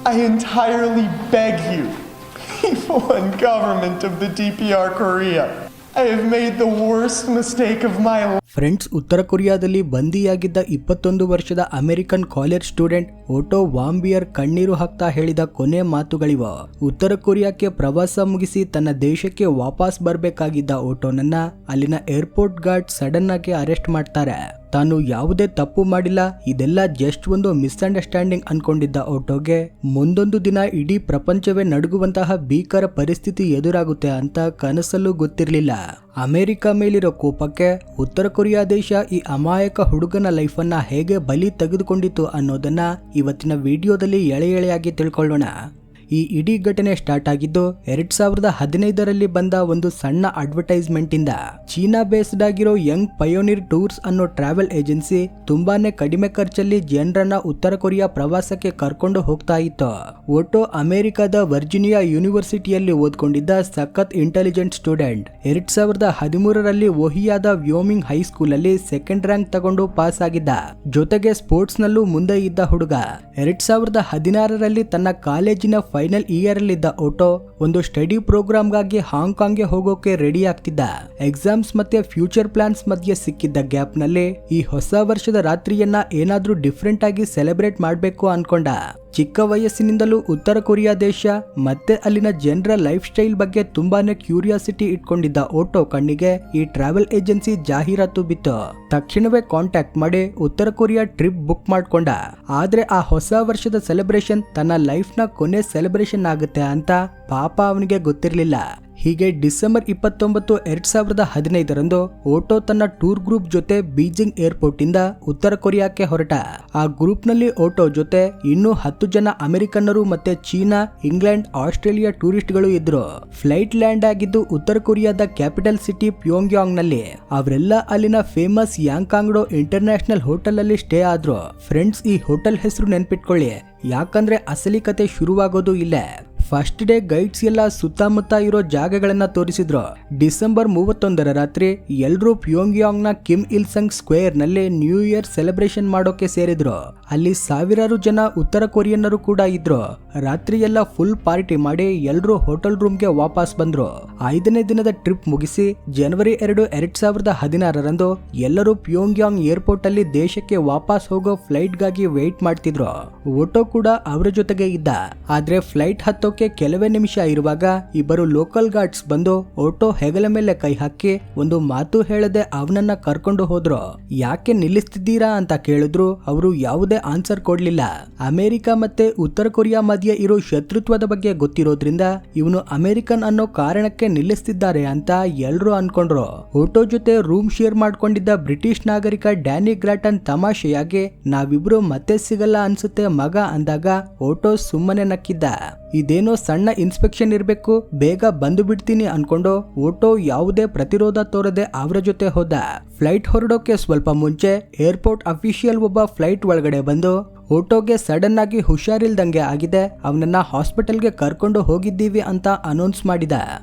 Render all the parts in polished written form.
I entirely beg you, people and government of the DPR Korea, I have made the worst mistake of my life. Friends, ಉತ್ತರ ಕೊರಿಯಾದಲ್ಲಿ ಬಂದಿಯಾಗಿದ್ದ 21 ವರ್ಷದ American college student ಓಟೋ ವಾಂಬಿಯರ್ ಕಣ್ಣೀರು ಹಾಕ್ತಾ ಹೇಳಿದ ಕೊನೆ ಮಾತುಗಳಿವ. ಉತ್ತರ ಕೊರಿಯಾಕ್ಕೆ ಪ್ರವಾಸ ಮುಗಿಸಿ ತನ್ನ ದೇಶಕ್ಕೆ ವಾಪಸ್ ಬರಬೇಕಾಗಿದ್ದ ಓಟೋನನ್ನ ಅಲ್ಲಿನ ಏರ್ಪೋರ್ಟ್ ಗಾರ್ಡ್ ಸಡನ್ ಆಗಿ ಅರೆಸ್ಟ್ ಮಾಡ್ತಾರೆ. ತಾನು ಯಾವುದೇ ತಪ್ಪು ಮಾಡಿಲ್ಲ, ಇದೆಲ್ಲ ಜಸ್ಟ್ ಒಂದು ಮಿಸ್ಅಂಡರ್ಸ್ಟ್ಯಾಂಡಿಂಗ್ ಅನ್ಕೊಂಡಿದ್ದ ಓಟೋಗೆ ಮುಂದೊಂದು ದಿನ ಇಡೀ ಪ್ರಪಂಚವೇ ನಡುಗುವಂತಹ ಭೀಕರ ಪರಿಸ್ಥಿತಿ ಎದುರಾಗುತ್ತೆ ಅಂತ ಕನಸಲ್ಲೂ ಗೊತ್ತಿರಲಿಲ್ಲ. ಅಮೆರಿಕ ಮೇಲಿರೋ ಕೋಪಕ್ಕೆ ಉತ್ತರ ಕೊರಿಯಾ ದೇಶ ಈ ಅಮಾಯಕ ಹುಡುಗನ ಲೈಫನ್ನ ಹೇಗೆ ಬಲಿ ತೆಗೆದುಕೊಂಡಿತು ಅನ್ನೋದನ್ನ ಇವತ್ತಿನ ವಿಡಿಯೋದಲ್ಲಿ ಎಳೆಯಾಗಿ ತಿಳ್ಕೊಳ್ಳೋಣ. ಈ ಇಡೀ ಘಟನೆ ಸ್ಟಾರ್ಟ್ ಆಗಿದ್ದು 2015ರಲ್ಲಿ ಬಂದ ಒಂದು ಸಣ್ಣ ಅಡ್ವರ್ಟೈಸ್ಮೆಂಟ್ ಇಂದ. ಚೀನಾ ಬೇಸ್ಡ್ ಆಗಿರೋ ಯಂಗ್ ಪಯೋನಿರ್ ಟೂರ್ಸ್ ಅನ್ನೋ ಟ್ರಾವೆಲ್ ಏಜೆನ್ಸಿ ತುಂಬಾನೇ ಕಡಿಮೆ ಖರ್ಚಲ್ಲಿ ಜನರನ್ನ ಉತ್ತರ ಕೊರಿಯಾ ಪ್ರವಾಸಕ್ಕೆ ಕರ್ಕೊಂಡು ಹೋಗ್ತಾ ಇತ್ತು. ಓಟೋ ಅಮೆರಿಕದ ವರ್ಜಿನಿಯಾ ಯೂನಿವರ್ಸಿಟಿಯಲ್ಲಿ ಓದ್ಕೊಂಡಿದ್ದ ಸಖತ್ ಇಂಟೆಲಿಜೆಂಟ್ ಸ್ಟೂಡೆಂಟ್. 2013ರಲ್ಲಿ ಓಹಿಯಾದ ವ್ಯೋಮಿಂಗ್ ಹೈಸ್ಕೂಲ್ ಅಲ್ಲಿ ಸೆಕೆಂಡ್ ರ್ಯಾಂಕ್ ತಗೊಂಡು ಪಾಸ್ ಆಗಿದ್ದ. ಜೊತೆಗೆ ಸ್ಪೋರ್ಟ್ಸ್ ನಲ್ಲೂ ಮುಂದೆ ಇದ್ದ ಹುಡುಗ. 2016ರಲ್ಲಿ ತನ್ನ ಕಾಲೇಜಿನ ಫೈನಲ್ ಇಯರ್ ಅಲ್ಲಿದ್ದ ಓಟೋ ಒಂದು ಸ್ಟಡಿ ಪ್ರೋಗ್ರಾಮ್ಗಾಗಿ ಹಾಂಗ್ಕಾಂಗ್ಗೆ ಹೋಗೋಕೆ ರೆಡಿ ಆಗ್ತಿದ್ದ. ಎಕ್ಸಾಮ್ಸ್ ಮತ್ತೆ ಫ್ಯೂಚರ್ ಪ್ಲಾನ್ಸ್ ಮಧ್ಯೆ ಸಿಕ್ಕಿದ್ದ ಗ್ಯಾಪ್ ನಲ್ಲಿ ಈ ಹೊಸ ವರ್ಷದ ರಾತ್ರಿಯನ್ನ ಏನಾದ್ರೂ ಡಿಫ್ರೆಂಟ್ ಆಗಿ ಸೆಲೆಬ್ರೇಟ್ ಮಾಡ್ಬೇಕು ಅನ್ಕೊಂಡ. ಚಿಕ್ಕ ವಯಸ್ಸಿನಿಂದಲೂ ಉತ್ತರ ಕೊರಿಯಾ ದೇಶ ಮತ್ತೆ ಅಲ್ಲಿನ ಜನರ ಲೈಫ್ ಸ್ಟೈಲ್ ಬಗ್ಗೆ ತುಂಬಾನೇ ಕ್ಯೂರಿಯಾಸಿಟಿ ಇಟ್ಕೊಂಡಿದ್ದ ಓಟೋ ಕಣ್ಣಿಗೆ ಈ ಟ್ರಾವೆಲ್ ಏಜೆನ್ಸಿ ಜಾಹೀರಾತು ಬಿತ್ತು. ತಕ್ಷಣವೇ ಕಾಂಟ್ಯಾಕ್ಟ್ ಮಾಡಿ ಉತ್ತರ ಕೊರಿಯಾ ಟ್ರಿಪ್ ಬುಕ್ ಮಾಡ್ಕೊಂಡ. ಆದ್ರೆ ಆ ಹೊಸ ವರ್ಷದ ಸೆಲೆಬ್ರೇಷನ್ ತನ್ನ ಲೈಫ್ ನ ಕೊನೆ ಸೆಲೆಬ್ರೇಷನ್ ಆಗುತ್ತೆ ಅಂತ ಪಾಪ ಅವನಿಗೆ ಗೊತ್ತಿರಲಿಲ್ಲ. ಹೀಗೆ ಡಿಸೆಂಬರ್ 29, 2015ರಂದು ಓಟೋ ತನ್ನ ಟೂರ್ ಗ್ರೂಪ್ ಜೊತೆ ಬೀಜಿಂಗ್ ಏರ್ಪೋರ್ಟ್ ಇಂದ ಉತ್ತರ ಕೊರಿಯಾಕ್ಕೆ ಹೊರಟ. ಆ ಗ್ರೂಪ್ ನಲ್ಲಿ ಓಟೋ ಜೊತೆ ಇನ್ನೂ 10 ಜನ ಅಮೆರಿಕನ್ನರು ಮತ್ತೆ ಚೀನಾ, ಇಂಗ್ಲೆಂಡ್, ಆಸ್ಟ್ರೇಲಿಯಾ ಟೂರಿಸ್ಟ್ ಗಳು ಇದ್ರು. ಫ್ಲೈಟ್ ಲ್ಯಾಂಡ್ ಆಗಿದ್ದು ಉತ್ತರ ಕೊರಿಯಾದ ಕ್ಯಾಪಿಟಲ್ ಸಿಟಿ ಪ್ಯೋಂಗ್ಯಾಂಗ್ ನಲ್ಲಿ. ಅವರೆಲ್ಲ ಅಲ್ಲಿನ ಫೇಮಸ್ ಯಾಂಕಾಂಗ್ಡೋ ಇಂಟರ್ನ್ಯಾಷನಲ್ ಹೋಟೆಲ್ ಅಲ್ಲಿ ಸ್ಟೇ ಆದ್ರು. ಫ್ರೆಂಡ್ಸ್, ಈ ಹೋಟೆಲ್ ಹೆಸರು ನೆನ್ಪಿಟ್ಕೊಳ್ಳಿ, ಯಾಕಂದ್ರೆ ಅಸಲಿ ಕತೆ ಶುರುವಾಗೋದು ಇಲ್ಲೇ. ಫಸ್ಟ್ ಡೇ ಗೈಡ್ಸ್ ಎಲ್ಲ ಸುತ್ತಮುತ್ತ ಇರೋ ಜಾಗಗಳನ್ನ ತೋರಿಸಿದ್ರು. ಡಿಸೆಂಬರ್ 31ರ ರಾತ್ರಿ ಎಲ್ರೂ ಪ್ಯೋಂಗ್ಯಾಂಗ್ ನ ಕಿಮ್ ಇಲ್ ಸಂಗ್ ಸ್ಕ್ವೇರ್ ನಲ್ಲಿ ನ್ಯೂ ಇಯರ್ ಸೆಲೆಬ್ರೇಷನ್ ಮಾಡೋಕೆ ಸೇರಿದ್ರು. ಅಲ್ಲಿ ಸಾವಿರಾರು ಜನ ಉತ್ತರ ಕೊರಿಯನ್ನರು ಕೂಡ ಇದ್ರು. ರಾತ್ರಿ ಎಲ್ಲ ಫುಲ್ ಪಾರ್ಟಿ ಮಾಡಿ ಎಲ್ರೂ ಹೋಟೆಲ್ ರೂಮ್ಗೆ ವಾಪಸ್ ಬಂದ್ರು. 5ನೇ ದಿನದ ಟ್ರಿಪ್ ಮುಗಿಸಿ ಜನವರಿ 2, 2016ರಂದು ಎಲ್ಲರೂ ಪ್ಯೋಂಗ್ಯಾಂಗ್ ಏರ್ಪೋರ್ಟ್ ಅಲ್ಲಿ ದೇಶಕ್ಕೆ ವಾಪಸ್ ಹೋಗೋ ಫ್ಲೈಟ್ ಗಾಗಿ ವೇಟ್ ಮಾಡ್ತಿದ್ರು. ಓಟೋ ಕೂಡ ಅವರ ಜೊತೆಗೆ ಇದ್ದ. ಆದ್ರೆ ಫ್ಲೈಟ್ ಹತ್ತೋ ಕೆಲವೇ ನಿಮಿಷ ಇರುವಾಗ ಇಬ್ಬರು ಲೋಕಲ್ ಗಾರ್ಡ್ಸ್ ಬಂದು ಓಟೋ ಹೆಗಲ ಮೇಲೆ ಕೈ ಹಾಕಿ ಒಂದು ಮಾತು ಹೇಳದೆ ಅವನನ್ನ ಕರ್ಕೊಂಡು ಹೋದ್ರು. ಯಾಕೆ ನಿಲ್ಲಿಸ್ತಿದ್ದೀರಾ ಅಂತ ಕೇಳಿದ್ರು. ಅವರು ಯಾವುದೇ ಆನ್ಸರ್ ಕೊಡ್ಲಿಲ್ಲ. ಅಮೆರಿಕ ಮತ್ತೆ ಉತ್ತರ ಕೊರಿಯಾ ಮಧ್ಯೆ ಇರೋ ಶತ್ರುತ್ವದ ಬಗ್ಗೆ ಗೊತ್ತಿರೋದ್ರಿಂದ ಇವನು ಅಮೆರಿಕನ್ ಅನ್ನೋ ಕಾರಣಕ್ಕೆ ನಿಲ್ಲಿಸ್ತಿದ್ದಾರೆ ಅಂತ ಎಲ್ರು ಅನ್ಕೊಂಡ್ರು. ಓಟೋ ಜೊತೆ ರೂಮ್ ಶೇರ್ ಮಾಡ್ಕೊಂಡಿದ್ದ ಬ್ರಿಟಿಷ್ ನಾಗರಿಕ ಡ್ಯಾನಿ ಗ್ರಾಟನ್ ತಮಾಷೆಯಾಗಿ ನಾವಿಬ್ರು ಮತ್ತೆ ಸಿಗಲ್ಲ ಅನ್ಸುತ್ತೆ ಮಗ ಅಂದಾಗ ಓಟೋ ಸುಮ್ಮನೆ ನಕ್ಕಿದ್ದ. ಇದೇನೋ ಸಣ್ಣ ಇನ್ಸ್ಪೆಕ್ಷನ್ ಇರ್ಬೇಕು, ಬೇಗ ಬಂದು ಬಿಡ್ತೀನಿ ಅನ್ಕೊಂಡು ಓಟೋ ಯಾವುದೇ ಪ್ರತಿರೋಧ ತೋರದೆ ಅವರ ಜೊತೆ ಹೋದ. ಫ್ಲೈಟ್ ಹೊರಡೋಕೆ ಸ್ವಲ್ಪ ಮುಂಚೆ ಏರ್ಪೋರ್ಟ್ ಅಫಿಷಿಯಲ್ ಒಬ್ಬ ಫ್ಲೈಟ್ ಒಳಗಡೆ ಬಂದು ಓಟೋಗೆ ಸಡನ್ ಆಗಿ ಹುಷಾರಿಲ್ದಂಗೆ ಆಗಿದೆ, ಅವನನ್ನ ಹಾಸ್ಪಿಟಲ್ಗೆ ಕರ್ಕೊಂಡು ಹೋಗಿದ್ದೀವಿ ಅಂತ ಅನೌನ್ಸ್ ಮಾಡಿದ.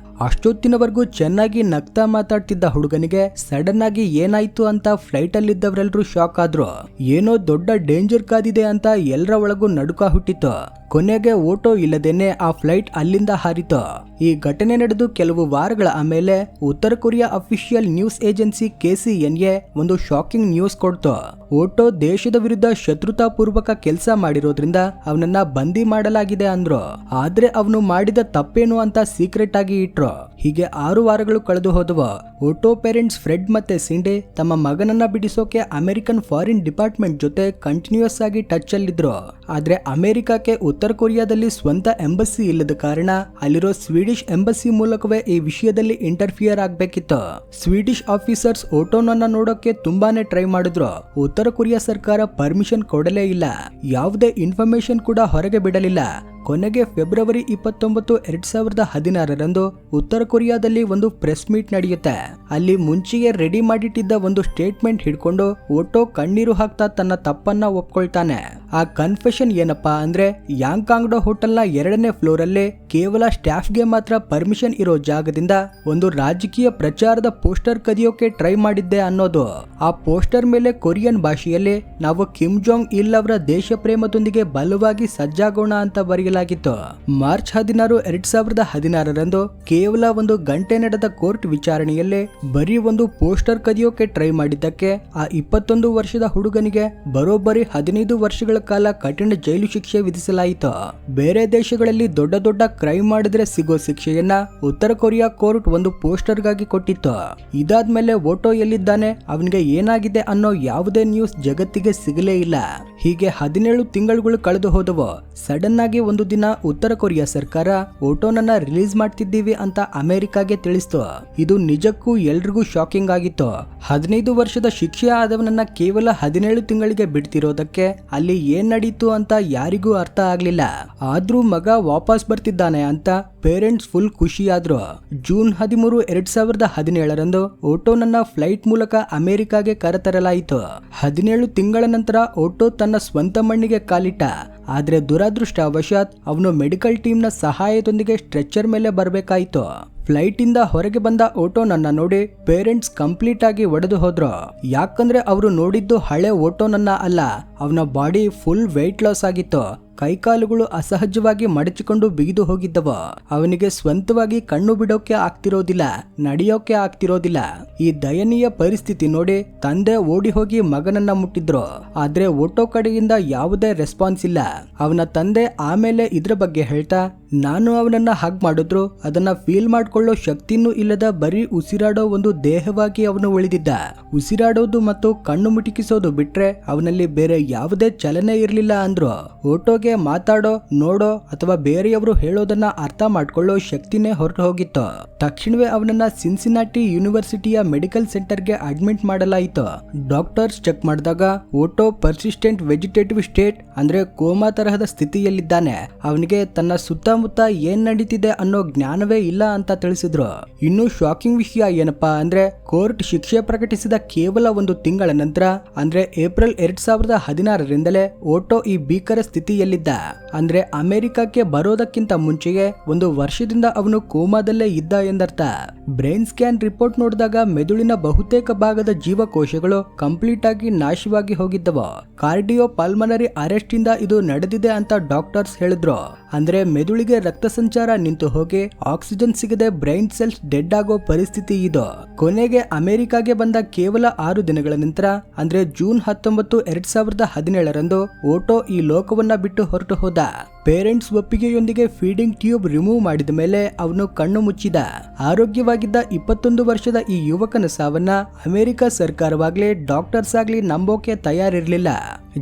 ಅಷ್ಟೊತ್ತಿನವರೆಗೂ ಚೆನ್ನಾಗಿ ನಗ್ತಾ ಮಾತಾಡ್ತಿದ್ದ ಹುಡುಗನಿಗೆ ಸಡನ್ ಆಗಿ ಏನಾಯ್ತು ಅಂತ ಫ್ಲೈಟ್ ಅಲ್ಲಿದ್ದವರೆಲ್ಲರೂ ಶಾಕ್ ಆದ್ರು. ಏನೋ ದೊಡ್ಡ ಡೇಂಜರ್ ಕಾದಿದೆ ಅಂತ ಎಲ್ಲರ ಒಳಗೂ ನಡುಕ ಹುಟ್ಟಿತ್ತು. ಕೊನೆಗೆ ಓಟೋ ಇಲ್ಲದೇನೆ ಆ ಫ್ಲೈಟ್ ಅಲ್ಲಿಂದ ಹಾರಿತು. ಈ ಘಟನೆ ನಡೆದು ಕೆಲವು ವಾರಗಳ ಆಮೇಲೆ ಉತ್ತರ Korea official news agency KCNA ಒಂದು ಶಾಕಿಂಗ್ ನ್ಯೂಸ್ ಕೊಡ್ತು. ಓಟೋ ದೇಶದ ವಿರುದ್ಧ ಶತ್ರುತಾಪೂರ್ವಕ ಕೆಲಸ ಮಾಡಿರೋದ್ರಿಂದ ಅವನನ್ನ ಬಂದಿ ಮಾಡಲಾಗಿದೆ ಅಂದ್ರು. ಆದ್ರೆ ಅವನು ಮಾಡಿದ ತಪ್ಪೇನು ಅಂತ ಸೀಕ್ರೆಟ್ ಆಗಿ ಇಟ್ರು. ಹೀಗೆ 6 ವಾರಗಳು ಕಳೆದು ಹೋದವು. ಓಟೋ ಪೇರೆಂಟ್ಸ್ ಫ್ರೆಡ್ ಮತ್ತೆ ಸಿಂಡೆ ತಮ್ಮ ಮಗನನ್ನ ಬಿಡಿಸೋಕೆ ಅಮೆರಿಕನ್ ಫಾರಿನ್ ಡಿಪಾರ್ಟ್ಮೆಂಟ್ ಜೊತೆ ಕಂಟಿನ್ಯೂಸ್ ಆಗಿ ಟಚ್ ಅಲ್ಲಿದ್ರು. ಆದ್ರೆ ಅಮೆರಿಕಕ್ಕೆ ಉತ್ತರ ಕೊರಿಯಾದಲ್ಲಿ ಸ್ವಂತ ಎಂಬಸಿ ಇಲ್ಲದ ಕಾರಣ ಅಲ್ಲಿರೋ ಸ್ವೀಡಿಶ್ ಎಂಬಸಿ ಮೂಲಕವೇ ಈ ವಿಷಯದಲ್ಲಿ ಇಂಟರ್ಫಿಯರ್ ಆಗ್ಬೇಕಿತ್ತು. ಸ್ವೀಡಿಶ್ ಆಫೀಸರ್ಸ್ ಓಟೋನನ್ನ ನೋಡೋಕೆ ತುಂಬಾನೇ ಟ್ರೈ ಮಾಡಿದ್ರು. ಉತ್ತರ ಕೊರಿಯಾ ಸರ್ಕಾರ ಪರ್ಮಿಷನ್ ಕೊಡಲೇ ಇಲ್ಲ. ಯಾವುದೇ ಇನ್ಫಾರ್ಮೇಶನ್ ಕೂಡ ಹೊರಗೆ ಬಿಡಲಿಲ್ಲ. ಕೊನೆಗೆ ಫೆಬ್ರವರಿ 29, 2016ರಂದು ಉತ್ತರ ಕೊರಿಯಾದಲ್ಲಿ ಒಂದು ಪ್ರೆಸ್ ಮೀಟ್ ನಡೆಯುತ್ತೆ. ಅಲ್ಲಿ ಮುಂಚೆಯೇ ರೆಡಿ ಮಾಡಿಟ್ಟಿದ್ದ ಒಂದು ಸ್ಟೇಟ್ಮೆಂಟ್ ಹಿಡ್ಕೊಂಡು ಓಟೋ ಕಣ್ಣೀರು ಹಾಕ್ತಾ ತನ್ನ ತಪ್ಪನ್ನ ಒಪ್ಕೊಳ್ತಾನೆ. ಆ ಕನ್ಫೆಷನ್ ಏನಪ್ಪಾ ಅಂದ್ರೆ ಯಾಂಕಾಂಗ್ಡೋ ಹೋಟೆಲ್ನ 2ನೇ ಫ್ಲೋರ್ ಅಲ್ಲೇ ಕೇವಲ ಸ್ಟಾಫ್ಗೆ ಮಾತ್ರ ಪರ್ಮಿಷನ್ ಇರೋ ಜಾಗದಿಂದ ಒಂದು ರಾಜಕೀಯ ಪ್ರಚಾರದ ಪೋಸ್ಟರ್ ಕದಿಯೋಕೆ ಟ್ರೈ ಮಾಡಿದ್ದೆ ಅನ್ನೋದು. ಆ ಪೋಸ್ಟರ್ ಮೇಲೆ ಕೊರಿಯನ್ ಭಾಷೆಯಲ್ಲಿ ನಾವು ಕಿಮ್ ಜಾಂಗ್ ಇಲ್ ಅವರ ದೇಶ ಪ್ರೇಮದೊಂದಿಗೆ ಬಲವಾಗಿ ಸಜ್ಜಾಗೋಣ ಅಂತ ಬರೆಯಲಾಗಿತ್ತು. ಮಾರ್ಚ್ 16, 2016ರಂದು ಕೇವಲ 1 ಗಂಟೆ ನಡೆದ ಕೋರ್ಟ್ ವಿಚಾರಣೆಯಲ್ಲಿ ಬರೀ ಒಂದು ಪೋಸ್ಟರ್ ಕದಿಯೋಕೆ ಟ್ರೈ ಮಾಡಿದ್ದಕ್ಕೆ ಆ 21 ವರ್ಷದ ಹುಡುಗನಿಗೆ ಬರೋಬ್ಬರಿ 15 ವರ್ಷಗಳ ಕಾಲ ಕಠಿಣ ಜೈಲು ಶಿಕ್ಷೆ ವಿಧಿಸಲಾಯಿತು. ಬೇರೆ ದೇಶಗಳಲ್ಲಿ ದೊಡ್ಡ ದೊಡ್ಡ ಕ್ರೈಮ್ ಮಾಡಿದ್ರೆ ಸಿಗೋ ಶಿಕ್ಷೆಯನ್ನ ಉತ್ತರ ಕೊರಿಯಾ ಕೋರ್ಟ್ ಒಂದು ಪೋಸ್ಟರ್ಗಾಗಿ ಕೊಟ್ಟಿತ್ತು. ಇದಾದ್ಮೇಲೆ ಓಟೋ ಎಲ್ಲಿದ್ದಾನೆ, ಅವನಿಗೆ ಏನಾಗಿದೆ ಅನ್ನೋ ಯಾವುದೇ ನ್ಯೂಸ್ ಜಗತ್ತಿಗೆ ಸಿಗಲೇ ಇಲ್ಲ. ಹೀಗೆ 17 ತಿಂಗಳುಗಳು ಕಳೆದು ಹೋದವು. ಸಡನ್ ಆಗಿ ಒಂದು ದಿನ ಉತ್ತರ ಕೊರಿಯಾ ಸರ್ಕಾರ ಓಟೋನನ್ನ ರಿಲೀಸ್ ಮಾಡ್ತಿದ್ದೀವಿ ಅಂತ ಅಮೆರಿಕಾಗೆ ತಿಳಿಸ್ತು. ಇದು ನಿಜಕ್ಕೂ ಎಲ್ರಿಗೂ ಶಾಕಿಂಗ್ ಆಗಿತ್ತು. 15 ವರ್ಷದ ಶಿಕ್ಷೆ ಆದವನನ್ನ ಕೇವಲ 17 ತಿಂಗಳಿಗೆ ಬಿಡ್ತಿರೋದಕ್ಕೆ ಅಲ್ಲಿ ಏನ್ ನಡೀತು ಅಂತ ಯಾರಿಗೂ ಅರ್ಥ ಆಗ್ಲಿಲ್ಲ. ಆದ್ರೂ ಮಗ ವಾಪಸ್ ಬರ್ತಿದ್ದಾನೆ ಅಂತ ಪೇರೆಂಟ್ಸ್ ಫುಲ್ ಖುಷಿಯಾದ್ರು. ಜೂನ್ 13, 2017ರಂದು ಓಟೋನನ್ನ ಫ್ಲೈಟ್ ಮೂಲಕ ಅಮೆರಿಕಾಗೆ ಕರೆತರಲಾಯಿತು. 17 ತಿಂಗಳ ನಂತರ ಓಟೋ ತನ್ನ ಸ್ವಂತ ಮಣ್ಣಿಗೆ ಕಾಲಿಟ್ಟ. ಆದ್ರೆ ದುರದೃಷ್ಟವಶಾತ್ ಅವನು ಮೆಡಿಕಲ್ ಟೀಮ್ನ ಸಹಾಯದೊಂದಿಗೆ ಸ್ಟ್ರೆಚರ್ ಮೇಲೆ ಬರಬೇಕಾಯಿತು. ಫ್ಲೈಟ್ ಇಂದ ಹೊರಗೆ ಬಂದ ಓಟೋನನ್ನ ನೋಡಿ ಪೇರೆಂಟ್ಸ್ ಕಂಪ್ಲೀಟ್ ಆಗಿ ಒಡೆದು ಹೋದ್ರು. ಯಾಕಂದ್ರೆ ಅವರು ನೋಡಿದ್ದು ಹಳೆ ಓಟೋನನ್ನ ಅಲ್ಲ, ಅವನ ಬಾಡಿ ಫುಲ್ ವೆಯ್ಟ್ ಲಾಸ್ ಆಗಿತ್ತು. ಕೈಕಾಲುಗಳು ಅಸಹಜವಾಗಿ ಮಡಚಿಕೊಂಡು ಬಿಗಿದು ಹೋಗಿದ್ದವು. ಅವನಿಗೆ ಸ್ವಂತವಾಗಿ ಕಣ್ಣು ಬಿಡೋಕೆ ಆಗ್ತಿರೋದಿಲ್ಲ, ನಡೆಯೋಕೆ ಆಗ್ತಿರೋದಿಲ್ಲ. ಈ ದಯನೀಯ ಪರಿಸ್ಥಿತಿ ನೋಡಿ ತಂದೆ ಓಡಿ ಹೋಗಿ ಮಗನನ್ನ ಮುಟ್ಟಿದ್ರು. ಆದ್ರೆ ಓಟೋ ಕಡೆಯಿಂದ ಯಾವುದೇ ರೆಸ್ಪಾನ್ಸ್ ಇಲ್ಲ. ಅವನ ತಂದೆ ಆಮೇಲೆ ಇದ್ರ ಬಗ್ಗೆ ಹೇಳ್ತಾ, ನಾನು ಅವನನ್ನ ಹಗ್ ಮಾಡಿದ್ರು ಅದನ್ನ ಫೀಲ್ ಮಾಡ್ಕೊಳ್ಳೋ ಶಕ್ತಿನೂ ಇಲ್ಲದ ಬರೀ ಉಸಿರಾಡೋ ಒಂದು ದೇಹವಾಗಿ ಅವನು ಉಳಿದಿದ್ದ. ಉಸಿರಾಡೋದು ಮತ್ತು ಕಣ್ಣು ಮುಟಿಕಿಸೋದು ಬಿಟ್ರೆ ಅವನಲ್ಲಿ ಬೇರೆ ಯಾವುದೇ ಚಲನೆ ಇರಲಿಲ್ಲ ಅಂದ್ರು. ಓಟೋಗೆ ಮಾತಾಡೋ, ನೋಡೋ ಅಥವಾ ಬೇರೆಯವರು ಹೇಳೋದನ್ನ ಅರ್ಥ ಮಾಡ್ಕೊಳ್ಳೋ ಶಕ್ತಿನೇ ಹೊರಟು ಹೋಗಿತ್ತು. ತಕ್ಷಣವೇ ಅವನನ್ನ ಸಿನ್ಸಿನಾಟಿ ಯೂನಿವರ್ಸಿಟಿಯ ಮೆಡಿಕಲ್ ಸೆಂಟರ್ಗೆ ಅಡ್ಮಿಟ್ ಮಾಡಲಾಯಿತು. ಡಾಕ್ಟರ್ಸ್ ಚೆಕ್ ಮಾಡಿದಾಗ ಓಟೋ ಪರ್ಸಿಸ್ಟೆಂಟ್ ವೆಜಿಟೇಟಿವ್ ಸ್ಟೇಟ್ ಅಂದ್ರೆ ಕೋಮಾ ತರಹದ ಸ್ಥಿತಿಯಲ್ಲಿದ್ದಾನೆ. ಅವನಿಗೆ ತನ್ನ ಸುತ್ತಮುತ್ತ ಏನ್ ನಡೀತಿದೆ ಅನ್ನೋ ಜ್ಞಾನವೇ ಇಲ್ಲ ಅಂತ ತಿಳಿಸಿದ್ರು. ಇನ್ನು ಶಾಕಿಂಗ್ ವಿಷಯ ಏನಪ್ಪಾ ಅಂದ್ರೆ ಕೋರ್ಟ್ ಶಿಕ್ಷೆ ಪ್ರಕಟಿಸಿದ ಕೇವಲ 1 ತಿಂಗಳ ನಂತರ ಅಂದ್ರೆ ಏಪ್ರಿಲ್ 2016ರಿಂದಲೇ ಓಟೋ ಈ ಭೀಕರ ಸ್ಥಿತಿಯಲ್ಲಿದ್ದ. ಅಂದ್ರೆ ಅಮೆರಿಕಕ್ಕೆ ಬರೋದಕ್ಕಿಂತ ಮುಂಚೆಯೇ 1 ವರ್ಷದಿಂದ ಅವನು ಕೋಮಾದಲ್ಲೇ ಇದ್ದ ಎಂದರ್ಥ. ಬ್ರೈನ್ ಸ್ಕ್ಯಾನ್ ರಿಪೋರ್ಟ್ ನೋಡಿದಾಗ ಮೆದುಳಿನ ಬಹುತೇಕ ಭಾಗದ ಜೀವಕೋಶಗಳು ಕಂಪ್ಲೀಟ್ ಆಗಿ ನಾಶವಾಗಿ ಹೋಗಿದ್ದವು. ಕಾರ್ಡಿಯೋ ಪಲ್ಮನರಿ ಅರೆಸ್ಟ್ ಇಂದ ಇದು ನಡೆದಿದೆ ಅಂತ ಡಾಕ್ಟರ್ಸ್ ಹೇಳಿದ್ರು. ಅಂದ್ರೆ ಮೆದುಳಿಗೆ ರಕ್ತ ಸಂಚಾರ ನಿಂತು ಹೋಗಿ ಆಕ್ಸಿಜನ್ ಸಿಗದೆ ಬ್ರೈನ್ ಸೆಲ್ಸ್ ಡೆಡ್ ಆಗೋ ಪರಿಸ್ಥಿತಿ ಇದು. ಕೊನೆಗೆ ಅಮೆರಿಕಾಗೆ ಬಂದ ಕೇವಲ 6 ದಿನಗಳ ನಂತರ ಅಂದ್ರೆ ಜೂನ್ 19, 2017ರಂದು ಓಟೋ ಈ ಲೋಕವನ್ನ ಬಿಟ್ಟು ಹೊರಟು ಹೋದ. ಪೇರೆಂಟ್ಸ್ ಒಪ್ಪಿಗೆಯೊಂದಿಗೆ ಫೀಡಿಂಗ್ ಟ್ಯೂಬ್ ರಿಮೂವ್ ಮಾಡಿದ ಮೇಲೆ ಅವನು ಕಣ್ಣು ಮುಚ್ಚಿದ. ಆರೋಗ್ಯವಾಗಿದ್ದ 21 ವರ್ಷದ ಈ ಯುವಕನ ಸಾವನ್ನ ಅಮೆರಿಕ ಸರ್ಕಾರವಾಗ್ಲಿ ಡಾಕ್ಟರ್ಸ್ ಆಗ್ಲಿ ನಂಬೋಕೆ ತಯಾರಿರ್ಲಿಲ್ಲ.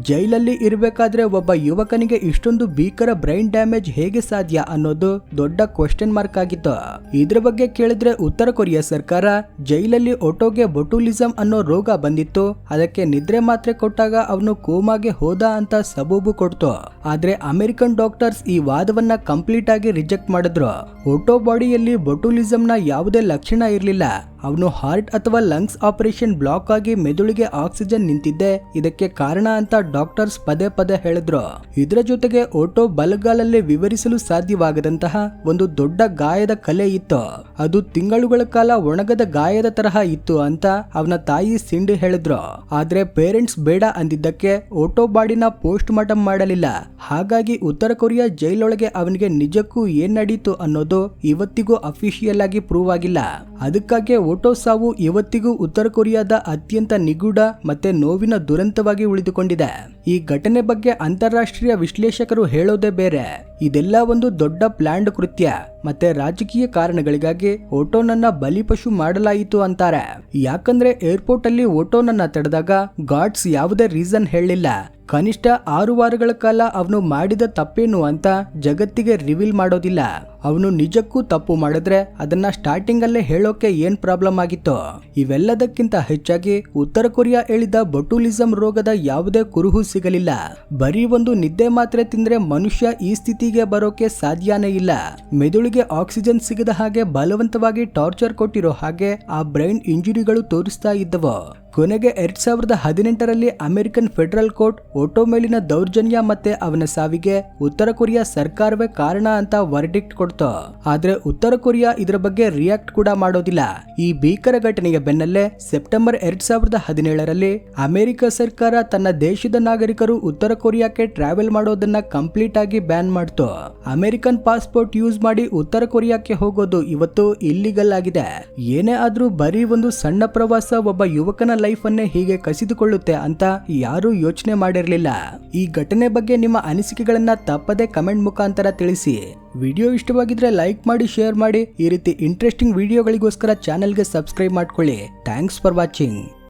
ಜೈಲಲ್ಲಿ ಇರಬೇಕಾದ್ರೆ ಒಬ್ಬ ಯುವಕನಿಗೆ ಇಷ್ಟೊಂದು ಭೀಕರ ಬ್ರೈನ್ ಡ್ಯಾಮೇಜ್ ಹೇಗೆ ಸಾಧ್ಯ ಅನ್ನೋದು ದೊಡ್ಡ ಕ್ವೆಶ್ಚನ್ ಮಾರ್ಕ್ ಆಗಿತ್ತು. ಇದ್ರ ಬಗ್ಗೆ ಕೇಳಿದ್ರೆ ಉತ್ತರ ಕೊರಿಯಾ ಸರ್ಕಾರ ಜೈಲಲ್ಲಿ ಓಟೋಗೆ ಬೊಟುಲಿಸಂ ಅನ್ನೋ ರೋಗ ಬಂದಿತ್ತು, ಅದಕ್ಕೆ ನಿದ್ರೆ ಮಾತ್ರೆ ಕೊಟ್ಟಾಗ ಅವನು ಕೋಮಾಗೆ ಹೋದ ಅಂತ ಸಬೂಬು ಕೊಡ್ತು. ಆದ್ರೆ ಅಮೆರಿಕನ್ ಡಾಕ್ಟರ್ಸ್ ಈ ವಾದವನ್ನ ಕಂಪ್ಲೀಟ್ ಆಗಿ ರಿಜೆಕ್ಟ್ ಮಾಡಿದ್ರು. ಓಟೋ ಬಾಡಿಯಲ್ಲಿ ಬೊಟುಲಿಸಂನ ಯಾವುದೇ ಲಕ್ಷಣ ಇರಲಿಲ್ಲ. ಅವನು ಹಾರ್ಟ್ ಅಥವಾ ಲಂಗ್ಸ್ ಆಪರೇಷನ್ ಬ್ಲಾಕ್ ಆಗಿ ಮೆದುಳಿಗೆ ಆಕ್ಸಿಜನ್ ನಿಂತಿದ್ದೆ ಇದಕ್ಕೆ ಕಾರಣ ಅಂತ ಡಾಕ್ಟರ್ಸ್ ಪದೇ ಪದೇ ಹೇಳಿದ್ರು. ಇದರ ಜೊತೆಗೆ ಓಟೋ ಬಲಗಾಲಲ್ಲಿ ವಿವರಿಸಲು ಸಾಧ್ಯವಾಗದಂತಹ ಒಂದು ದೊಡ್ಡ ಗಾಯದ ಕಲೆ ಇತ್ತು. ಅದು ತಿಂಗಳುಗಳ ಕಾಲ ಒಣಗದ ಗಾಯದ ತರಹ ಇತ್ತು ಅಂತ ಅವನ ತಾಯಿ ಸಿಂಡಿ ಹೇಳಿದ್ರು. ಆದ್ರೆ ಪೇರೆಂಟ್ಸ್ ಬೇಡ ಅಂದಿದ್ದಕ್ಕೆ ಓಟೋ ಬಾಡಿನ ಪೋಸ್ಟ್ ಮಾರ್ಟಮ್ ಮಾಡಲಿಲ್ಲ. ಹಾಗಾಗಿ ಉತ್ತರ ಕೊರಿಯಾ ಜೈಲೊಳಗೆ ಅವನಿಗೆ ನಿಜಕ್ಕೂ ಏನ್ ನಡೀತು ಅನ್ನೋದು ಇವತ್ತಿಗೂ ಅಫಿಷಿಯಲ್ ಆಗಿ ಪ್ರೂವ್ ಆಗಿಲ್ಲ. ಅದಕ್ಕಾಗಿ ಓಟೋ ಸಾವು ಇವತ್ತಿಗೂ ಉತ್ತರ ಕೊರಿಯಾದ ಅತ್ಯಂತ ನಿಗೂಢ ಮತ್ತೆ ನೋವಿನ ದುರಂತವಾಗಿ ಉಳಿದುಕೊಂಡಿದೆ. ಈ ಘಟನೆ ಬಗ್ಗೆ ಅಂತಾರಾಷ್ಟ್ರೀಯ ವಿಶ್ಲೇಷಕರು ಹೇಳೋದೇ ಬೇರೆ. ಇದೆಲ್ಲ ಒಂದು ದೊಡ್ಡ ಪ್ಲಾನ್ಡ್ ಕೃತ್ಯ ಮತ್ತೆ ರಾಜಕೀಯ ಕಾರಣಗಳಿಗಾಗಿ ಓಟೋನನ್ನ ಬಲಿಪಶು ಮಾಡಲಾಯಿತು ಅಂತಾರೆ. ಯಾಕಂದ್ರೆ ಏರ್ಪೋರ್ಟ್ ಅಲ್ಲಿ ಓಟೋನನ್ನ ತಡೆದಾಗ ಗಾರ್ಡ್ಸ್ ಯಾವುದೇ ರೀಸನ್ ಹೇಳಲಿಲ್ಲ. ಕನಿಷ್ಠ 6 ವಾರಗಳ ಕಾಲ ಅವನು ಮಾಡಿದ ತಪ್ಪೇನು ಅಂತ ಜಗತ್ತಿಗೆ ರಿವೀಲ್ ಮಾಡೋದಿಲ್ಲ. ಅವನು ನಿಜಕ್ಕೂ ತಪ್ಪು ಮಾಡಿದ್ರೆ ಅದನ್ನ ಸ್ಟಾರ್ಟಿಂಗ್ ಅಲ್ಲೇ ಹೇಳೋಕೆ ಏನ್ ಪ್ರಾಬ್ಲಮ್ ಆಗಿತ್ತು. ಇವೆಲ್ಲದಕ್ಕಿಂತ ಹೆಚ್ಚಾಗಿ ಉತ್ತರ ಕೊರಿಯಾ ಹೇಳಿದ ಬೊಟುಲಿಸಂ ರೋಗದ ಯಾವುದೇ ಕುರುಹು ಸಿಗಲಿಲ್ಲ. ಬರೀ ಒಂದು ನಿದ್ದೆ ಮಾತ್ರೆ ತಿಂದ್ರೆ ಮನುಷ್ಯ ಈ ಸ್ಥಿತಿಗೆ ಬರೋಕೆ ಸಾಧ್ಯನೇ ಇಲ್ಲ. ಮೆದುಳಿಗೆ ಆಕ್ಸಿಜನ್ ಸಿಗದ ಹಾಗೆ ಬಲವಂತವಾಗಿ ಟಾರ್ಚರ್ ಕೊಟ್ಟಿರೋ ಹಾಗೆ ಆ ಬ್ರೈನ್ ಇಂಜುರಿಗಳು ತೋರಿಸ್ತಾ ಇದ್ದವು. ಕೊನೆಗೆ 2018ರಲ್ಲಿ ಅಮೆರಿಕನ್ ಫೆಡರಲ್ ಕೋರ್ಟ್ ಓಟೋ ಮೇಲಿನ ದೌರ್ಜನ್ಯ ಮತ್ತೆ ಅವನ ಸಾವಿಗೆ ಉತ್ತರ ಕೊರಿಯಾ ಸರ್ಕಾರವೇ ಕಾರಣ ಅಂತ ವರ್ಡಿಕ್ಟ್ ಕೊಡ್ತು. ಆದ್ರೆ ಉತ್ತರ ಕೊರಿಯಾ ಇದರ ಬಗ್ಗೆ ರಿಯಾಕ್ಟ್ ಕೂಡ ಮಾಡೋದಿಲ್ಲ. ಈ ಭೀಕರ ಘಟನೆಯ ಬೆನ್ನಲ್ಲೇ ಸೆಪ್ಟೆಂಬರ್ 2017ರಲ್ಲಿ ಅಮೆರಿಕ ಸರ್ಕಾರ ತನ್ನ ದೇಶದ ನಾಗರಿಕರು ಉತ್ತರ ಕೊರಿಯಾಕ್ಕೆ ಟ್ರಾವೆಲ್ ಮಾಡೋದನ್ನ ಕಂಪ್ಲೀಟ್ ಆಗಿ ಬ್ಯಾನ್ ಮಾಡ್ತು. ಅಮೆರಿಕನ್ ಪಾಸ್ಪೋರ್ಟ್ ಯೂಸ್ ಮಾಡಿ ಉತ್ತರ ಕೊರಿಯಾಕ್ಕೆ ಹೋಗೋದು ಇವತ್ತು ಇಲ್ಲಿಗಲ್ ಆಗಿದೆ. ಏನೇ ಆದ್ರೂ ಬರೀ ಒಂದು ಸಣ್ಣ ಪ್ರವಾಸ ಒಬ್ಬ ಯುವಕನ ಲೈಫ್ ಅನ್ನೇ ಹೀಗೆ ಕಸಿದುಕೊಳ್ಳುತ್ತೆ ಅಂತ ಯಾರೂ ಯೋಚನೆ ಮಾಡಿರಲಿಲ್ಲ. ಈ ಘಟನೆ ಬಗ್ಗೆ ನಿಮ್ಮ ಅನಿಸಿಕೆಗಳನ್ನ ತಪ್ಪದೆ ಕಮೆಂಟ್ ಮುಖಾಂತರ ತಿಳಿಸಿ. ವಿಡಿಯೋ ಇಷ್ಟವಾಗಿದ್ರೆ ಲೈಕ್ ಮಾಡಿ, ಶೇರ್ ಮಾಡಿ. ಈ ರೀತಿ ಇಂಟ್ರೆಸ್ಟಿಂಗ್ ವಿಡಿಯೋಗಳಿಗೋಸ್ಕರ ಚಾನೆಲ್ಗೆ ಸಬ್ಸ್ಕ್ರೈಬ್ ಮಾಡ್ಕೊಳ್ಳಿ. Thanks for watching.